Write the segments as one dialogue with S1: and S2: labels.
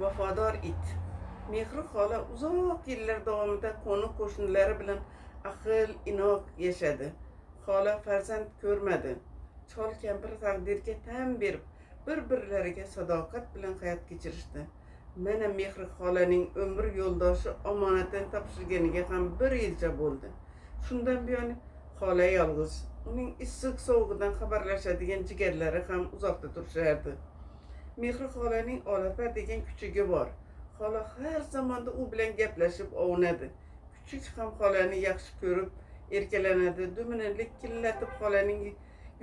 S1: Vafodor it. Mehri xola uzoq yillar davomida qo'ni-qo'shnilari bilan aql-inoq yashadi. Xola farzand ko'rmadi. Chol-kampir taqdirga tan berib, bir-birlariga sadoqat bilan hayot kechirishdi. Mana Mehri xolaning umr yo'ldoshi omonatini topshirganiga ham 1 yilcha bo'ldi. Shundan buyon xola yolg'iz. Uning issiq-sovug'idan xabarlashadigan jigarlari ham uzoqda turishardi. Mehri xolaning Olafa degan kuchugi bor. Xola har zamonda u bilan gaplashib ovunadi. Kuchuk ham xolani yaxshi ko'rib erkalanadi. Dumini likillatib xolaning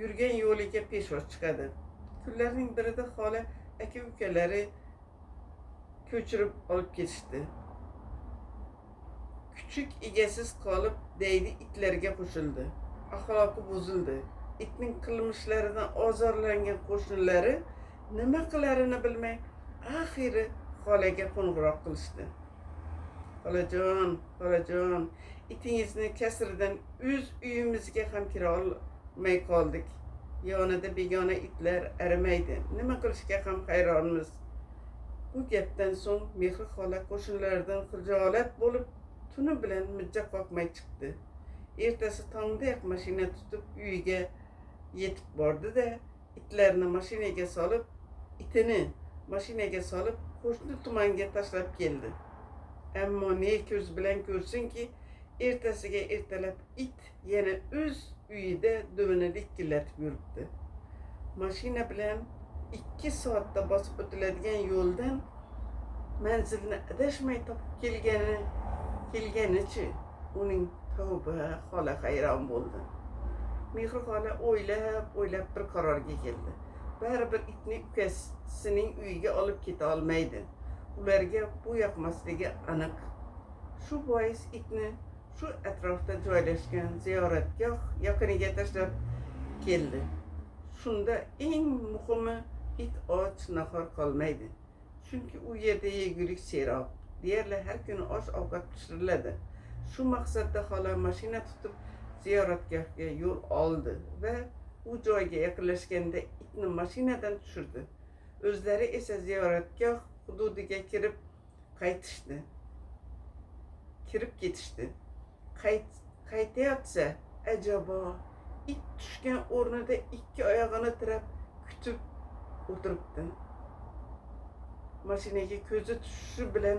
S1: yurgan yo'liga peshvoz chiqadi. Kunlarning birida xola aka-ukalari ko'chirib olib ketishdi. Kuchuk egasiz qolib deydi itlarga qo'shildi. Axloqi buzildi. Itning qilmishlaridan ozorlangan qo'shnilari nima qilarini bilmay oxiri xolaga qo'ng'iroq qilishdi. Xolajon, itingizni kasridan uyimizga ham kira olmay qoldik. Yonida begona itlar arimaydi. Nima qilishga ham hayronmiz. Bu gapdan so'ng Mehri xola qo'shnilaridan xijolat bo'lib tuni bilan mijja qoqmay chiqdi. Ertasi tongdayoq mashina tutib uyiga yetib bordi-da, itini mashinaga solib qo'shni tumanga tashlab keldi. Ammo ne ko'z bilan ko'rsinki, ertasiga ertalab it yana o'z uyida dumini likillatib yuribdi. Mashina bilan 2 soatda bosib o'tiladigan yo'ldan manzilni adashmay topib kelganichi uning tavba xola hayron bo'ldi. Mehri xola o'ylab bir qarorga keldi. Baribir itni ukasining uyiga olib keta olmaydi. Ularga bu yoqmasligi aniq. Shu bois itni shu atrofda joylashgan ziyoratgoh yaqiniga tashlab keldi. Shunda eng muhimi, it och nahor qolmaydi. Chunki u yerda yegulik serob. Deyarli har kuni osh-ovqat pishiriladi. Shu maqsadda xola mashina tutib ziyoratgohga yo'l oldi va u joyga yaqinlashganda itni mashinadan tushirdi. O'zlari esa ziyoratgoh hududiga kirib ketishdi. Qaytayotsa, ajabo, it tushgan o'rnida 2 oyog'ini tirab kutib o'tiribdi. Mashinaga ko'zi tushishi bilan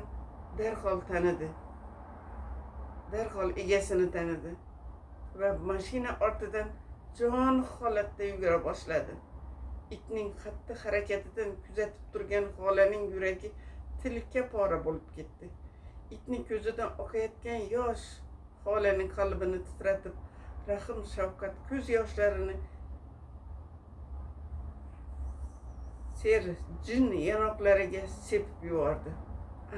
S1: darhol egasini tanidi va mashina ortidan jon holatda yugura boshladi. Itning xatti-harakatidan kuzatib turgan xolaning yuragi tilka pora bo'lib ketdi. Itning ko'zidan oqayotgan yosh xolaning qalbini titratib, rahm shafqat ko'z yoshlarini jin yanoqlariga sepib yubordi.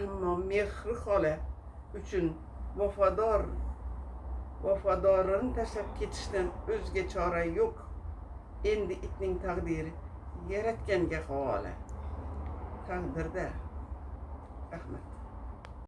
S1: Ammo Mehri xola uchun vafodorini tashlab ketishdan o'zga chora yo'q. Endi itning taqdiri Yaratganga havola. Taqdirda. Rahmat.